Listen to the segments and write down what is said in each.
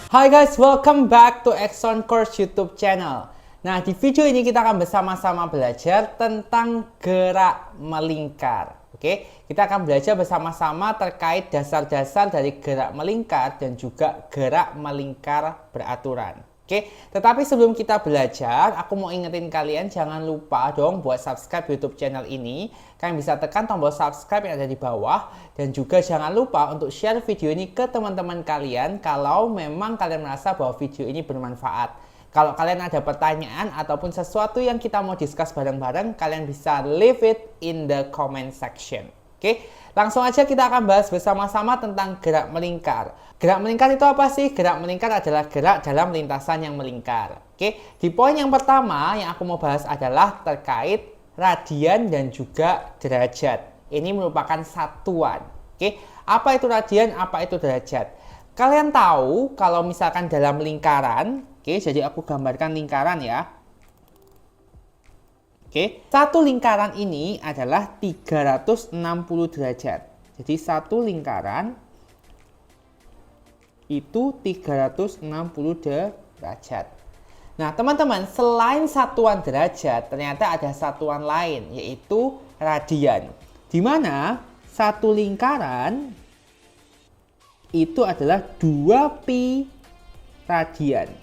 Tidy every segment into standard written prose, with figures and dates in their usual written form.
Hai guys, welcome back to Exxon Course YouTube channel. Nah, di video ini kita akan bersama-sama belajar tentang gerak melingkar. Oke, kita akan belajar bersama-sama terkait dasar-dasar dari gerak melingkar dan juga gerak melingkar beraturan. Oke, tetapi sebelum kita belajar, aku mau ingetin kalian jangan lupa dong buat subscribe YouTube channel ini. Kalian bisa tekan tombol subscribe yang ada di bawah. Dan juga jangan lupa untuk share video ini ke teman-teman kalian kalau memang kalian merasa bahwa video ini bermanfaat. Kalau kalian ada pertanyaan ataupun sesuatu yang kita mau discuss bareng-bareng, kalian bisa leave it in the comment section. Oke, langsung aja kita akan bahas bersama-sama tentang gerak melingkar. Gerak melingkar itu apa sih? Gerak melingkar adalah gerak dalam lintasan yang melingkar. Oke, di poin yang pertama yang aku mau bahas adalah terkait radian dan juga derajat. Ini merupakan satuan. Oke, apa itu radian, apa itu derajat? Kalian tahu kalau misalkan dalam lingkaran, oke, jadi aku gambarkan lingkaran ya. Oke, satu lingkaran ini adalah 360 derajat. Jadi satu lingkaran itu 360 derajat. Nah, teman-teman, selain satuan derajat, ternyata ada satuan lain, yaitu radian. Di mana satu lingkaran itu adalah 2pi radian.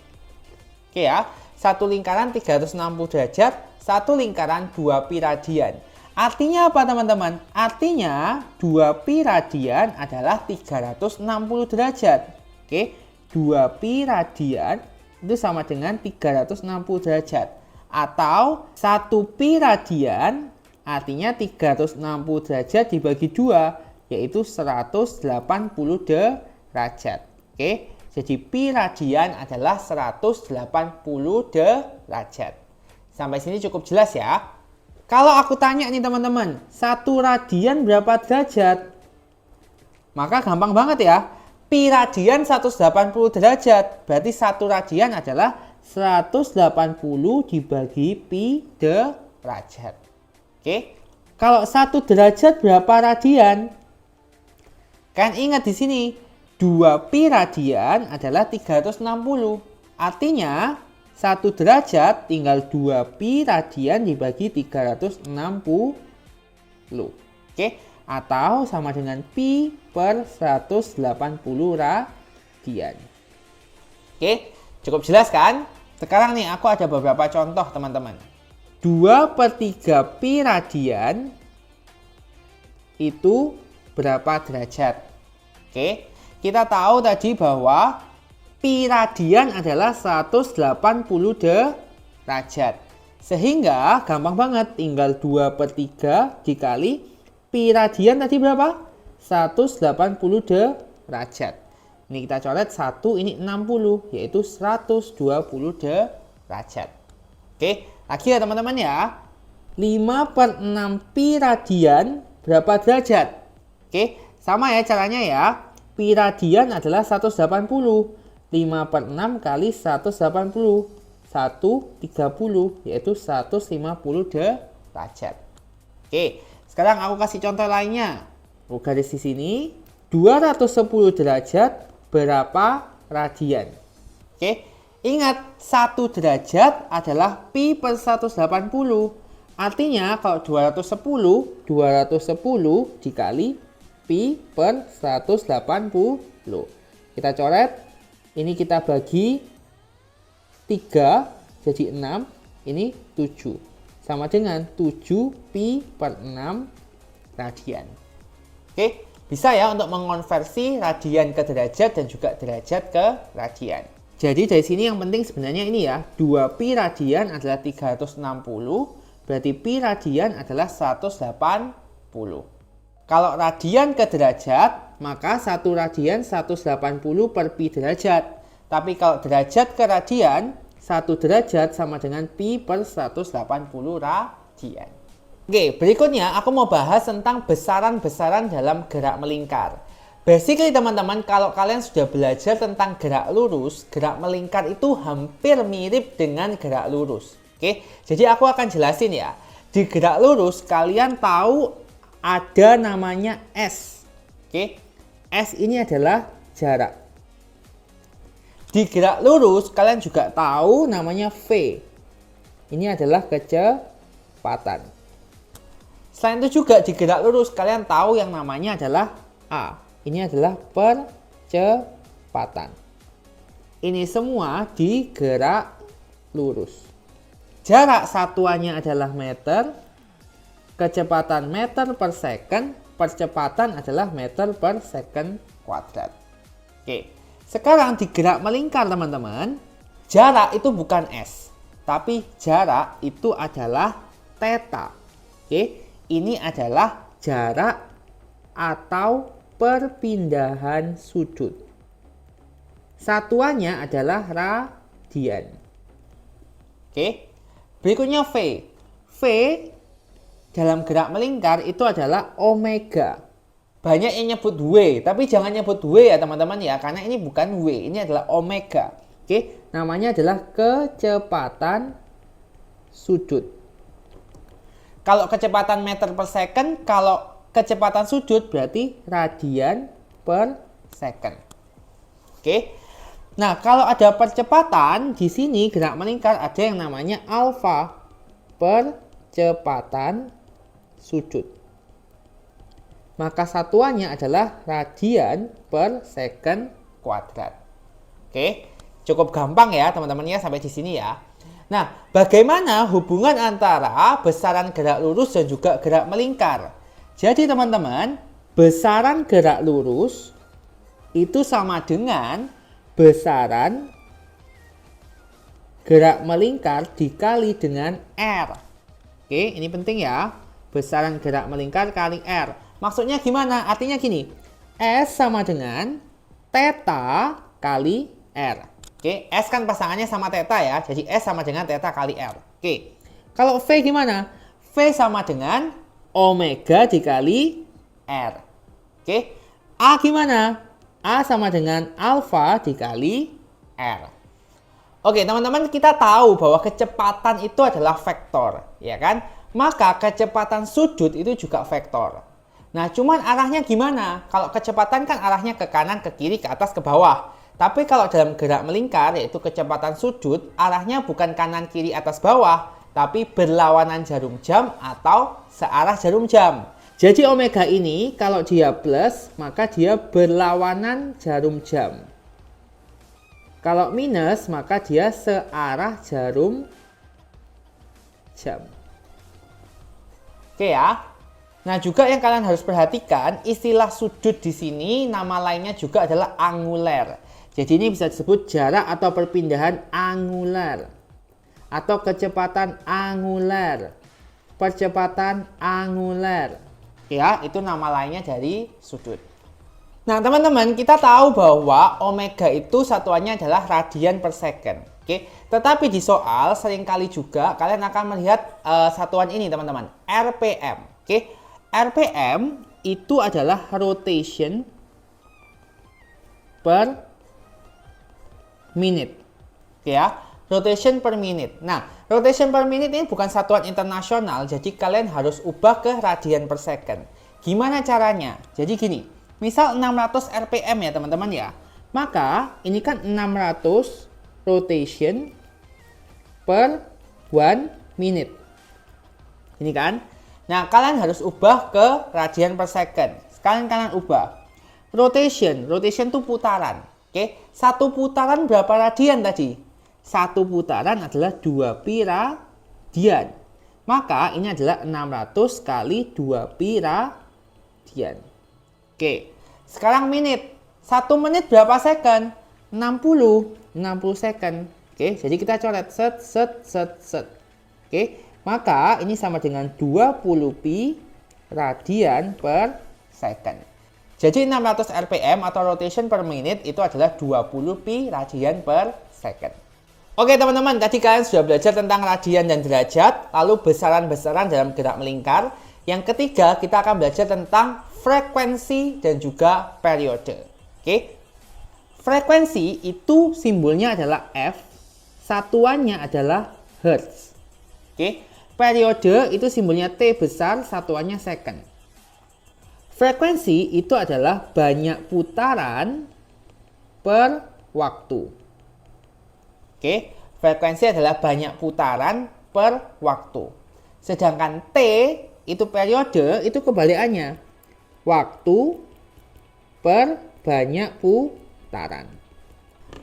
Oke ya, satu lingkaran 360 derajat, satu lingkaran 2pi radian. Artinya apa teman-teman? Artinya 2pi radian adalah 360 derajat. Oke, 2pi radian itu sama dengan 360 derajat. Atau 1pi radian artinya 360 derajat dibagi 2, yaitu 180 derajat. Oke, jadi pi radian adalah 180 derajat. Sampai sini cukup jelas ya. Kalau aku tanya nih teman-teman, 1 radian berapa derajat? Maka gampang banget ya. Pi radian 180 derajat. Berarti 1 radian adalah 180 dibagi pi derajat. Oke, kalau 1 derajat berapa radian? Kan ingat di sini 2pi radian adalah 360. Artinya 1 derajat tinggal 2pi radian dibagi 360. Oke, atau sama dengan pi per 180 radian. Oke, cukup jelas kan? Sekarang nih aku ada beberapa contoh teman-teman. 2/3 pi radian itu berapa derajat? Oke, kita tahu tadi bahwa pi radian adalah 180 derajat. Sehingga gampang banget, tinggal 2/3 dikali pi radian tadi berapa? 180 derajat. Ini kita coret 1, ini 60, yaitu 120 derajat. Oke, lagi ya teman-teman ya. 5/6 pi radian berapa derajat? Oke, sama ya caranya ya. Pi radian adalah 180. 5/6 kali 180. 130, yaitu 150 derajat. Oke, sekarang aku kasih contoh lainnya. Aku garis di sini. 210 derajat berapa radian? Oke. Ingat, 1 derajat adalah pi per 180. Artinya kalau 210 dikali pi per 180. Kita coret. Ini kita bagi 3 jadi 6. Ini 7. Sama dengan 7 pi per 6 radian. Oke, bisa ya untuk mengonversi radian ke derajat dan juga derajat ke radian. Jadi dari sini yang penting sebenarnya ini ya, 2pi radian adalah 360, berarti pi radian adalah 180. Kalau radian ke derajat, maka 1 radian 180 per pi derajat. Tapi kalau derajat ke radian, 1 derajat sama dengan pi per 180 radian. Oke, berikutnya aku mau bahas tentang besaran-besaran dalam gerak melingkar. Basically teman-teman, kalau kalian sudah belajar tentang gerak lurus, gerak melingkar itu hampir mirip dengan gerak lurus. Oke, jadi aku akan jelasin ya. Di gerak lurus kalian tahu ada namanya S. Oke, S ini adalah jarak. Di gerak lurus kalian juga tahu namanya V. Ini adalah kecepatan. Selain itu juga di gerak lurus kalian tahu yang namanya adalah A. Ini adalah percepatan. Ini semua di gerak lurus. Jarak satuannya adalah meter. Kecepatan meter per second. Percepatan adalah meter per second kuadrat. Oke. Sekarang di gerak melingkar teman-teman, jarak itu bukan S, tapi jarak itu adalah theta. Oke, ini adalah jarak atau perpindahan sudut. Satuannya adalah radian. Oke, berikutnya V. V dalam gerak melingkar itu adalah omega. Banyak yang nyebut W, tapi jangan nyebut W ya teman-teman ya, karena ini bukan W, ini adalah omega. Oke, namanya adalah kecepatan sudut. Kalau kecepatan meter per second, kalau kecepatan sudut berarti radian per second. Oke. Nah, kalau ada percepatan di sini gerak melingkar ada yang namanya alfa, percepatan sudut. Maka satuannya adalah radian per second kuadrat. Oke, cukup gampang ya teman-teman ya sampai di sini ya. Nah, bagaimana hubungan antara besaran gerak lurus dan juga gerak melingkar? Jadi teman-teman, besaran gerak lurus itu sama dengan besaran gerak melingkar dikali dengan R. Oke, ini penting ya. Besaran gerak melingkar kali R. Maksudnya gimana? Artinya gini, S sama dengan theta kali R. Oke, S kan pasangannya sama theta ya, jadi S sama dengan theta kali R. Oke, kalau V gimana? V sama dengan omega dikali R. Oke, A gimana? A sama dengan alfa dikali R. Oke, teman-teman, kita tahu bahwa kecepatan itu adalah vektor, ya kan? Maka kecepatan sudut itu juga vektor. Nah, cuman arahnya gimana? Kalau kecepatan kan arahnya ke kanan, ke kiri, ke atas, ke bawah. Tapi kalau dalam gerak melingkar, yaitu kecepatan sudut, arahnya bukan kanan, kiri, atas, bawah, tapi berlawanan jarum jam atau searah jarum jam. Jadi omega ini kalau dia plus, maka dia berlawanan jarum jam. Kalau minus, maka dia searah jarum jam. Oke ya. Nah, juga yang kalian harus perhatikan, istilah sudut di sini nama lainnya juga adalah anguler. Jadi ini bisa disebut jarak atau perpindahan anguler atau kecepatan anguler, percepatan anguler. Ya, itu nama lainnya dari sudut. Nah, teman-teman, kita tahu bahwa omega itu satuannya adalah radian per second. Oke, tetapi di soal seringkali juga kalian akan melihat satuan ini, teman-teman, RPM. Oke. RPM itu adalah rotation per minute. Oke ya, rotation per minute. Nah, rotation per minute ini bukan satuan internasional, jadi kalian harus ubah ke radian per second. Gimana caranya? Jadi gini, misal 600 RPM ya teman-teman ya. Maka ini kan 600 rotation per 1 minute. Ini kan? Nah, kalian harus ubah ke radian per second. Sekarang kalian ubah. Rotation itu putaran. Oke, satu putaran berapa radian tadi? Satu putaran adalah 2 pi radian. Maka ini adalah 600 kali 2 pi radian. Oke, sekarang menit. 1 menit berapa second? 60 second. Oke, jadi kita coret set. Oke. Maka ini sama dengan 20 pi radian per second. Jadi 600 RPM atau rotation per minute itu adalah 20 pi radian per second. Oke teman-teman, tadi kalian sudah belajar tentang radian dan derajat, lalu besaran-besaran dalam gerak melingkar. Yang ketiga, kita akan belajar tentang frekuensi dan juga periode. Oke. Frekuensi itu simbolnya adalah F, satuannya adalah Hertz. Oke. Periode itu simbolnya T besar, satuannya second. Frekuensi itu adalah banyak putaran per waktu. Oke, frekuensi adalah banyak putaran per waktu. Sedangkan T itu periode, itu kebalikannya. Waktu per banyak putaran.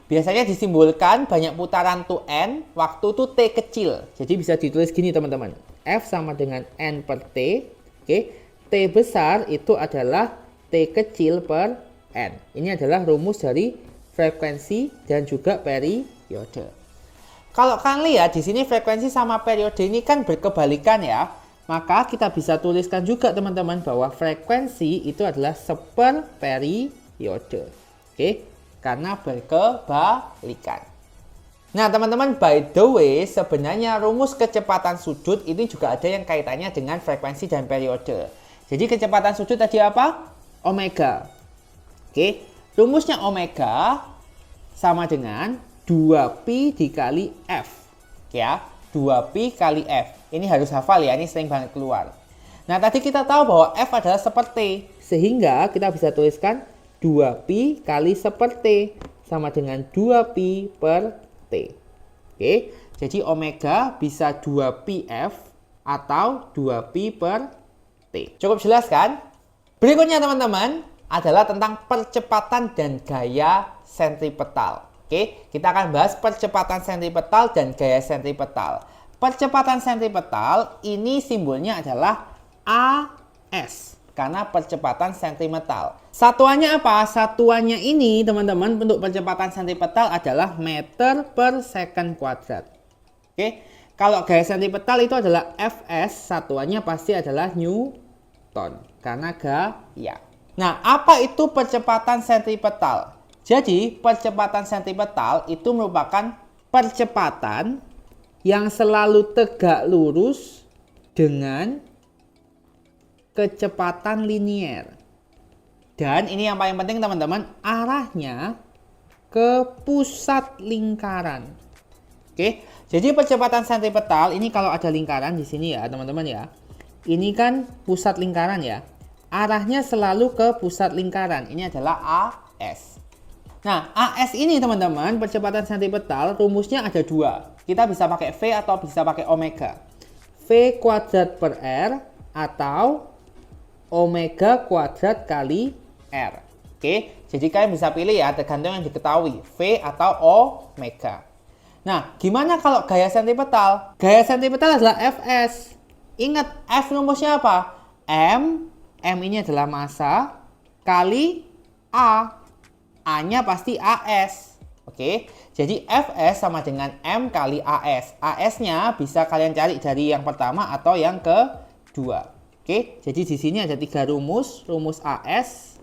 Biasanya disimbolkan banyak putaran tuh N, waktu tuh T kecil. Jadi bisa ditulis gini teman-teman. F sama dengan N per T. Oke, T besar itu adalah T kecil per N. Ini adalah rumus dari frekuensi dan juga periode. Kalau kalian lihat di sini frekuensi sama periode ini kan berkebalikan ya. Maka kita bisa tuliskan juga teman-teman bahwa frekuensi itu adalah seper periode. Oke, karena berkebalikan. Nah teman-teman, by the way, sebenarnya rumus kecepatan sudut ini juga ada yang kaitannya dengan frekuensi dan periode. Jadi kecepatan sudut tadi apa? Omega. Oke, rumusnya omega sama dengan 2pi dikali F. Ya, 2pi kali F. Ini harus hafal ya, ini sering banget keluar. Nah tadi kita tahu bahwa F adalah seperti, sehingga kita bisa tuliskan 2pi kali seperti sama dengan 2pi per T. Oke, jadi omega bisa 2πf atau 2pi per T. Cukup jelas kan? Berikutnya teman-teman adalah tentang percepatan dan gaya sentripetal. Oke, kita akan bahas percepatan sentripetal dan gaya sentripetal. Percepatan sentripetal ini simbolnya adalah AS. Karena percepatan sentripetal. Satuannya apa? Satuannya ini teman-teman untuk percepatan sentripetal adalah meter per second kuadrat. Oke, kalau gaya sentripetal itu adalah Fs, satuannya pasti adalah Newton. Karena gaya. Nah, apa itu percepatan sentripetal? Jadi, percepatan sentripetal itu merupakan percepatan yang selalu tegak lurus dengan kecepatan linier. Dan ini yang paling penting teman-teman, arahnya ke pusat lingkaran. Oke, jadi percepatan sentripetal ini kalau ada lingkaran di sini ya teman-teman ya. Ini kan pusat lingkaran ya. Arahnya selalu ke pusat lingkaran. Ini adalah AS. Nah, AS ini teman-teman, percepatan sentripetal rumusnya ada dua. Kita bisa pakai V atau bisa pakai omega. V kuadrat per R atau omega kuadrat kali R. Oke, jadi kalian bisa pilih ya, tergantung yang diketahui, V atau omega. Nah, gimana kalau gaya sentripetal? Gaya sentripetal adalah Fs. Ingat, F rumusnya apa? M ini adalah massa, kali A. A-nya pasti AS. Oke, jadi Fs sama dengan M kali AS. AS-nya bisa kalian cari dari yang pertama atau yang kedua. Oke, jadi di sini ada tiga rumus AS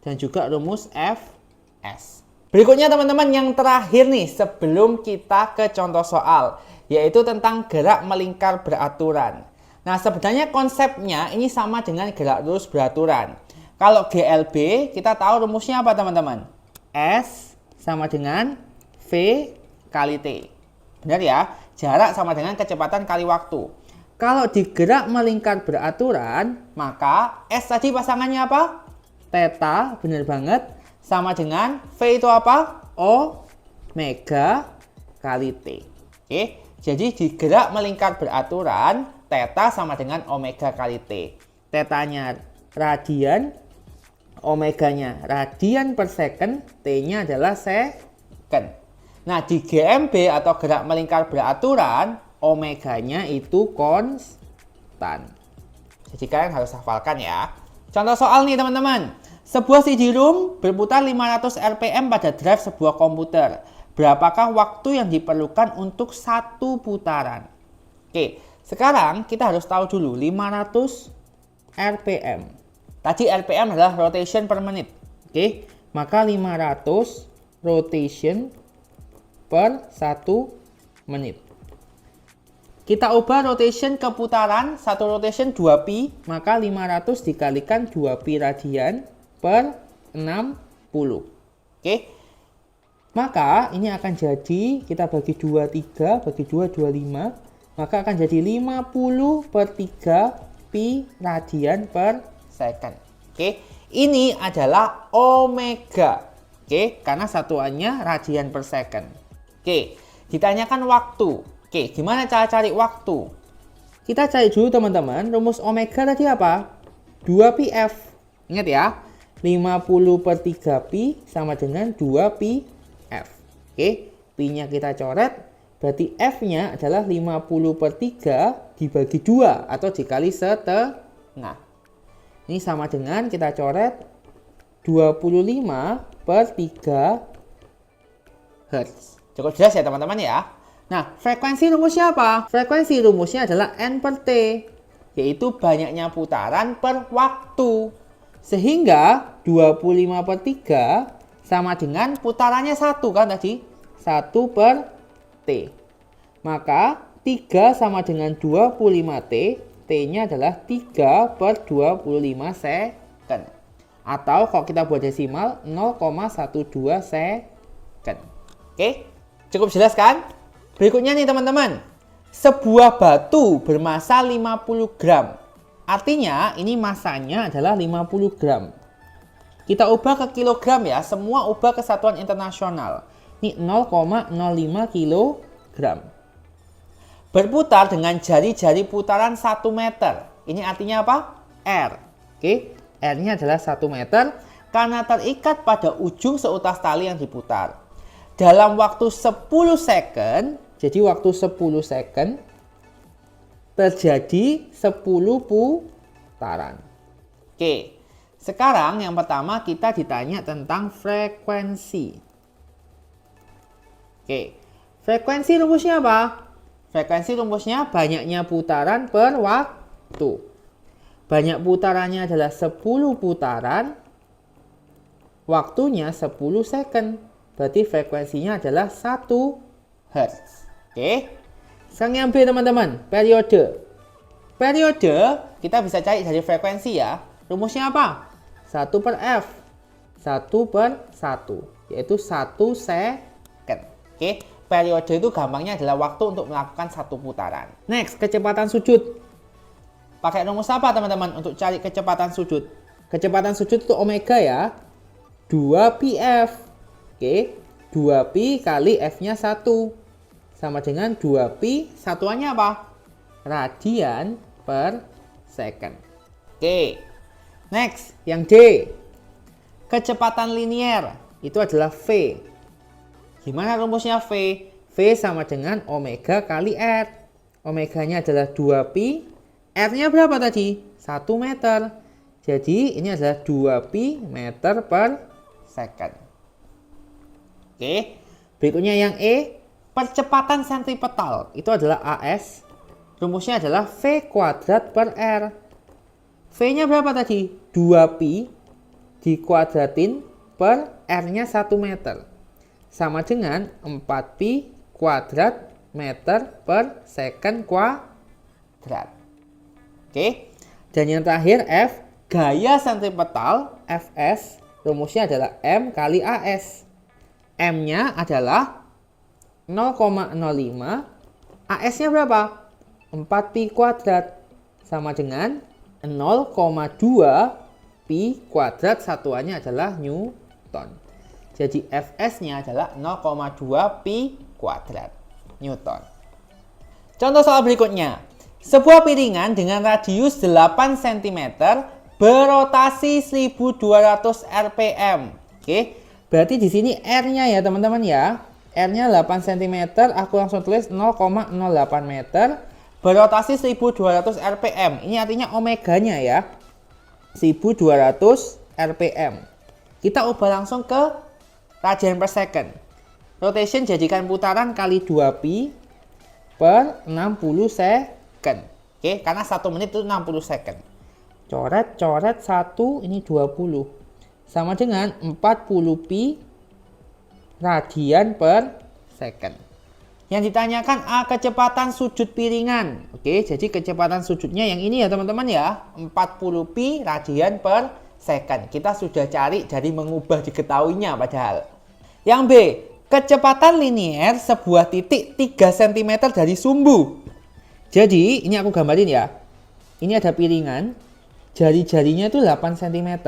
dan juga rumus Fs. Berikutnya teman-teman yang terakhir nih sebelum kita ke contoh soal, yaitu tentang gerak melingkar beraturan. Nah, sebenarnya konsepnya ini sama dengan gerak lurus beraturan. Kalau GLB kita tahu rumusnya apa teman-teman? S sama dengan V kali T. Benar ya? Jarak sama dengan kecepatan kali waktu. Kalau di gerak melingkar beraturan, maka S tadi pasangannya apa? Theta, benar banget. Sama dengan V itu apa? Omega kali T. Oke, jadi di gerak melingkar beraturan, theta sama dengan omega kali T. Tetanya radian, omeganya radian per second, T-nya adalah second. Nah, di GMB atau gerak melingkar beraturan, omeganya itu konstan. Jadi kalian harus hafalkan ya. Contoh soal nih teman-teman. Sebuah CD-ROM berputar 500 RPM pada drive sebuah komputer. Berapakah waktu yang diperlukan untuk satu putaran? Oke, sekarang kita harus tahu dulu 500 RPM. Tadi RPM adalah rotation per menit. Oke, maka 500 rotation per 1 menit. Kita ubah rotation ke putaran, satu rotation 2pi, maka 500 dikalikan 2pi radian per 60. Oke. Maka ini akan jadi, kita bagi 23, bagi 2, 25, maka akan jadi 50 per 3 pi radian per second. Oke. Ini adalah omega. Oke, karena satuannya radian per second. Oke, ditanyakan waktu. Oke, gimana cara cari waktu? Kita cari dulu teman-teman, rumus omega tadi apa? 2πf. Ingat ya, 50/3pi sama dengan 2πf. Oke, pi-nya kita coret, berarti f-nya adalah 50/3 dibagi 2 atau dikali setengah. Ini sama dengan kita coret 25/3 Hz. Cukup jelas ya teman-teman ya. Nah, frekuensi rumusnya apa? Frekuensi rumusnya adalah N/T, yaitu banyaknya putaran per waktu. Sehingga 25/3 sama dengan putarannya 1 kan tadi? 1/T. Maka 3 sama dengan 25T, T-nya adalah 3/25 second. Atau kalau kita buat desimal 0,12 second. Oke, cukup jelas kan? Berikutnya nih teman-teman. Sebuah batu bermasa 50 gram. Artinya ini masanya adalah 50 gram. Kita ubah ke kilogram ya, semua ubah ke satuan internasional. Ini 0,05 kilogram. Berputar dengan jari-jari putaran 1 meter. Ini artinya apa? R. Oke, R-nya adalah 1 meter karena terikat pada ujung seutas tali yang diputar. Dalam waktu 10 second, jadi waktu 10 second, terjadi 10 putaran. Oke, sekarang yang pertama kita ditanya tentang frekuensi. Oke, frekuensi rumusnya apa? Frekuensi rumusnya banyaknya putaran per waktu. Banyak putarannya adalah 10 putaran. Waktunya 10 second. Berarti frekuensinya adalah 1 Hz. Oke. Sekarang yang B teman-teman, periode. Periode kita bisa cari dari frekuensi ya. Rumusnya apa? 1/F. 1/1. Yaitu 1 second. Oke. Periode itu gampangnya adalah waktu untuk melakukan 1 putaran. Next, kecepatan sujud. Pakai rumus apa teman-teman untuk cari kecepatan sujud? Kecepatan sujud itu omega ya. 2πf. Oke, 2pi kali f-nya 1. Sama dengan 2pi, satuannya apa? Radian per second. Oke, next, yang D. Kecepatan linier, itu adalah V. Gimana rumusnya V? V sama dengan omega kali R. Omeganya adalah 2pi. R-nya berapa tadi? 1 meter. Jadi ini adalah 2pi meter per second. Oke. Berikutnya yang E. Percepatan sentripetal. Itu adalah AS. Rumusnya adalah V kuadrat per R. V-nya berapa tadi? 2pi dikuadratin per R-nya 1 meter. Sama dengan 4pi kuadrat meter per second kuadrat. Oke. Dan yang terakhir F, gaya sentripetal Fs, rumusnya adalah M kali AS. M-nya adalah 0,05, AS-nya berapa? 4pi kuadrat. Sama dengan 0,2 pi kuadrat, satuannya adalah Newton. Jadi Fs-nya adalah 0,2 pi kuadrat Newton. Contoh soal berikutnya. Sebuah piringan dengan radius 8 cm berotasi 1200 rpm. Oke, berarti di sini R-nya ya teman-teman ya. R-nya 8 cm, aku langsung tulis 0,08 meter berotasi 1200 rpm. Ini artinya omeganya ya. 1200 rpm. Kita ubah langsung ke radian per second. Rotation jadikan putaran kali 2pi per 60 second. Oke, karena 1 menit itu 60 second. Coret, 1, ini 20. Sama dengan 40pi radian per second. Yang ditanyakan A, kecepatan sujud piringan. Oke, jadi kecepatan sujudnya yang ini ya teman-teman ya. 40pi radian per second. Kita sudah cari dari mengubah diketahuinya padahal. Yang B, kecepatan linier sebuah titik 3 cm dari sumbu. Jadi ini aku gambarin ya. Ini ada piringan, jari-jarinya itu 8 cm.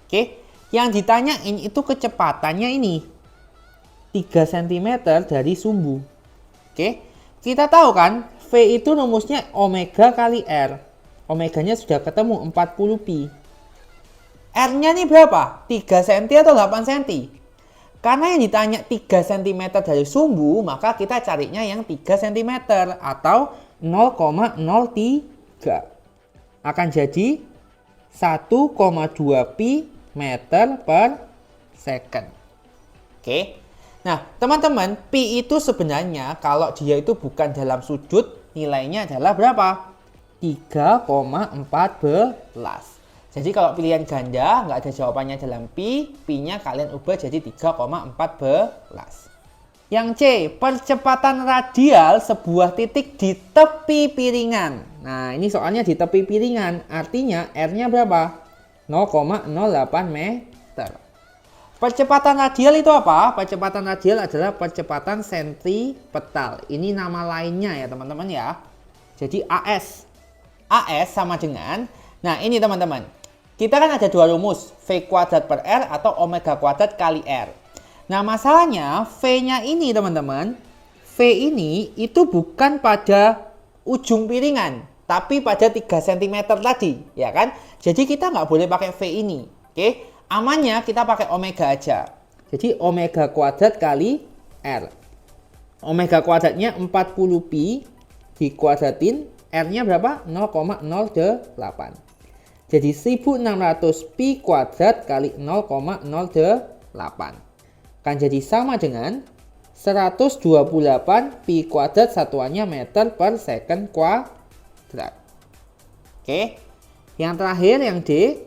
Oke, yang ditanyain itu kecepatannya ini. 3 cm dari sumbu. Oke, kita tahu kan V itu rumusnya omega kali R. Omeganya sudah ketemu 40 pi. R-nya nih berapa? 3 cm atau 8 cm? Karena yang ditanya 3 cm dari sumbu, maka kita carinya yang 3 cm atau 0,03. Akan jadi 1,2 pi meter per second. Oke. Nah, teman-teman, pi itu sebenarnya kalau dia itu bukan dalam sudut, nilainya adalah berapa? 3,14. Jadi kalau pilihan ganda nggak ada jawabannya dalam pi, pi-nya kalian ubah jadi 3,14. Yang C, percepatan radial sebuah titik di tepi piringan. Nah, ini soalnya di tepi piringan, artinya R-nya berapa? 0,08 meter. Percepatan radial itu apa? Percepatan radial adalah percepatan sentripetal. Ini nama lainnya ya teman-teman ya. Jadi AS. AS sama dengan, nah ini teman-teman. Kita kan ada dua rumus, V kuadrat per R atau omega kuadrat kali R. Nah masalahnya V-nya ini teman-teman, V ini itu bukan pada ujung piringan, tapi pada 3 cm tadi, ya kan? Jadi kita nggak boleh pakai V ini, oke? Amannya kita pakai omega aja. Jadi omega kuadrat kali R. Omega kuadratnya 40 pi dikuadratin, R-nya berapa? 0,08. Jadi 1600 pi kuadrat kali 0,08. Akan jadi sama dengan 128 pi kuadrat satuannya meter per second kuadrat. Oke. Yang terakhir yang D,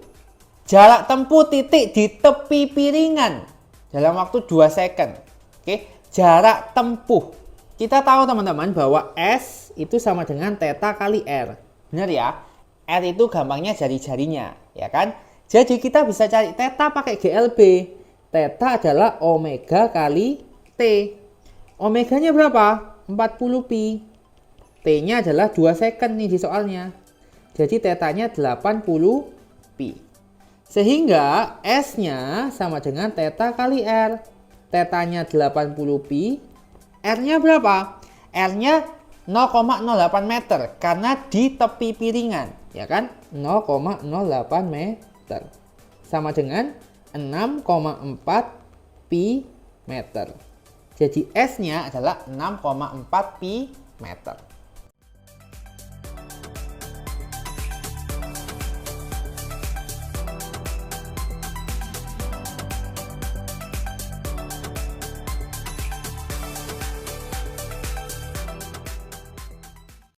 jarak tempuh titik di tepi piringan dalam waktu 2 second. Oke, jarak tempuh. Kita tahu teman-teman bahwa S itu sama dengan theta kali R. Benar ya? R itu gampangnya jari-jarinya, ya kan? Jadi kita bisa cari theta pakai GLB. Theta adalah omega kali T. Omeganya berapa? 40 pi. T-nya adalah 2 second nih di soalnya. Jadi tetanya 80 pi. Sehingga S-nya sama dengan theta kali R. Tetanya 80 pi. R-nya berapa? R-nya 0,08 meter karena di tepi piringan, ya kan? 0,08 meter. Sama dengan 6,4 pi meter. Jadi S-nya adalah 6,4 pi meter.